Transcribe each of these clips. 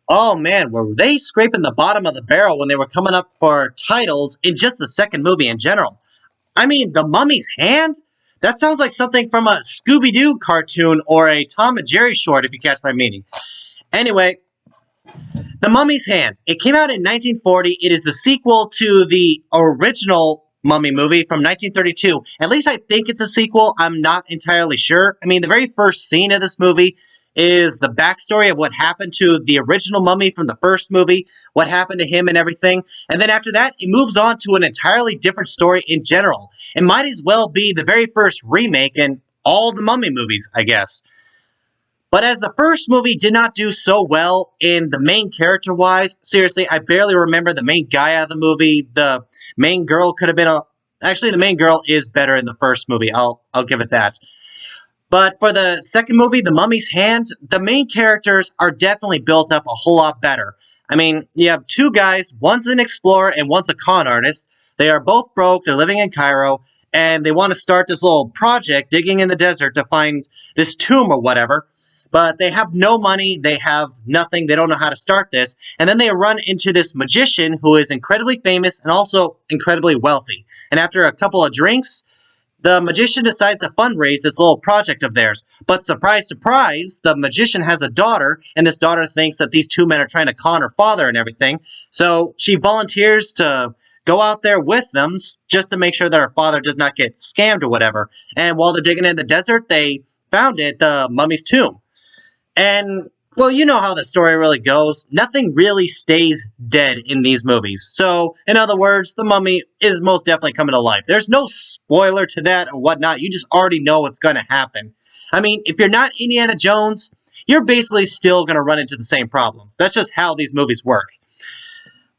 Oh man, were they scraping the bottom of the barrel when they were coming up for titles in just the second movie in general? I mean, The Mummy's Hand? That sounds like something from a Scooby-Doo cartoon or a Tom and Jerry short, if you catch my meaning. Anyway, The Mummy's Hand. It came out in 1940. It is the sequel to the original Mummy movie from 1932. At least I think it's a sequel. I'm not entirely sure. I mean, the very first scene of this movie is the backstory of what happened to the original Mummy from the first movie, what happened to him and everything. And then after that, it moves on to an entirely different story in general. It might as well be the very first remake in all the Mummy movies, I guess. But as the first movie did not do so well in the main character-wise, seriously, I barely remember the main guy out of the movie. The main girl could have been a... Actually, the main girl is better in the first movie. I'll give it that. But for the second movie, The Mummy's Hand, the main characters are definitely built up a whole lot better. I mean, you have two guys, one's an explorer and one's a con artist. They are both broke, they're living in Cairo, and they want to start this little project digging in the desert to find this tomb or whatever. But they have no money, they have nothing, they don't know how to start this. And then they run into this magician who is incredibly famous and also incredibly wealthy. And after a couple of drinks, the magician decides to fundraise this little project of theirs. But surprise, surprise, the magician has a daughter, and this daughter thinks that these two men are trying to con her father and everything. So she volunteers to go out there with them just to make sure that her father does not get scammed or whatever. And while they're digging in the desert, they found it, the mummy's tomb. And, well, you know how the story really goes. Nothing really stays dead in these movies. So, in other words, the mummy is most definitely coming to life. There's no spoiler to that or whatnot. You just already know what's going to happen. I mean, if you're not Indiana Jones, you're basically still going to run into the same problems. That's just how these movies work.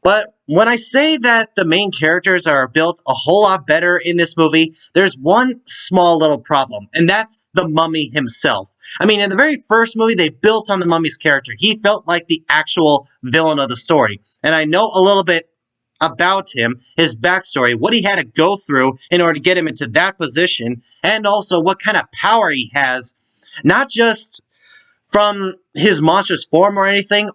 But when I say that the main characters are built a whole lot better in this movie, there's one small little problem, and that's the mummy himself. I mean, in the very first movie, they built on the mummy's character. He felt like the actual villain of the story. And I know a little bit about him, his backstory, what he had to go through in order to get him into that position, and also what kind of power he has, not just from his monstrous form or anything,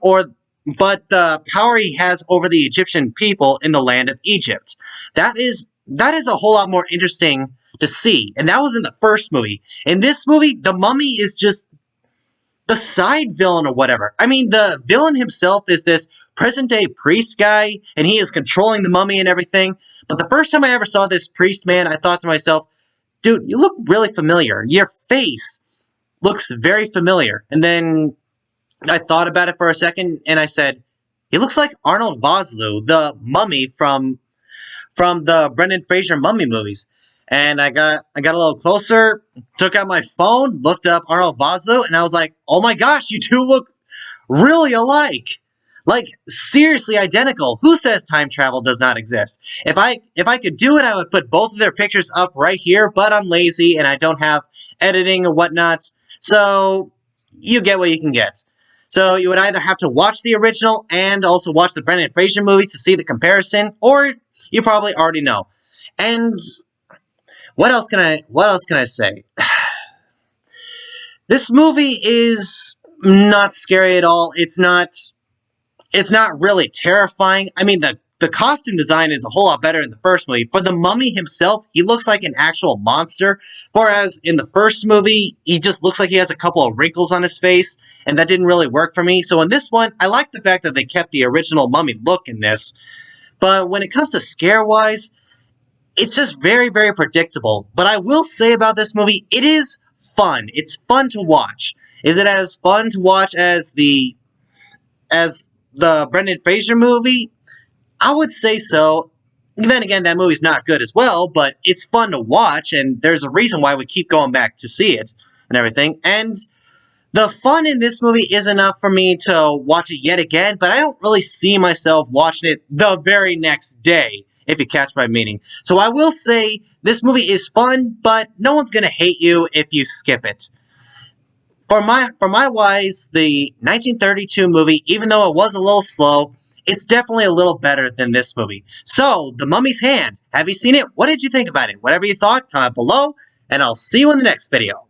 but the power he has over the Egyptian people in the land of Egypt. That is a whole lot more interesting to see, and that was in the first movie. In this movie, the mummy is just the side villain or whatever. I mean, the villain himself is this present-day priest guy, and he is controlling the mummy and everything. But the first time I ever saw this priest man, I thought to myself, dude, you look really familiar. Your face looks very familiar. And then I thought about it for a second, and I said, he looks like Arnold Vosloo, the mummy from the Brendan Fraser mummy movies. And I got a little closer, took out my phone, looked up Arnold Vosloo, and I was like, oh my gosh, you two look really alike. Like, seriously identical. Who says time travel does not exist? If I could do it, I would put both of their pictures up right here, but I'm lazy and I don't have editing or whatnot. So, you get what you can get. So, you would either have to watch the original and also watch the Brendan Fraser movies to see the comparison, or you probably already know. And what else can I say? This movie is not scary at all. It's not really terrifying. I mean, the costume design is a whole lot better in the first movie. For the mummy himself, he looks like an actual monster. Whereas in the first movie, he just looks like he has a couple of wrinkles on his face, and that didn't really work for me. So in this one, I like the fact that they kept the original mummy look in this. But when it comes to scare-wise, it's just very, very predictable. But I will say about this movie, it is fun. It's fun to watch. Is it as fun to watch as the Brendan Fraser movie? I would say so. Then again, that movie's not good as well, but it's fun to watch, and there's a reason why we keep going back to see it and everything. And the fun in this movie is enough for me to watch it yet again, but I don't really see myself watching it the very next day, if you catch my meaning. So I will say, this movie is fun, but no one's gonna hate you if you skip it. For my wise, the 1932 movie, even though it was a little slow, it's definitely a little better than this movie. So, The Mummy's Hand, have you seen it? What did you think about it? Whatever you thought, comment below, and I'll see you in the next video.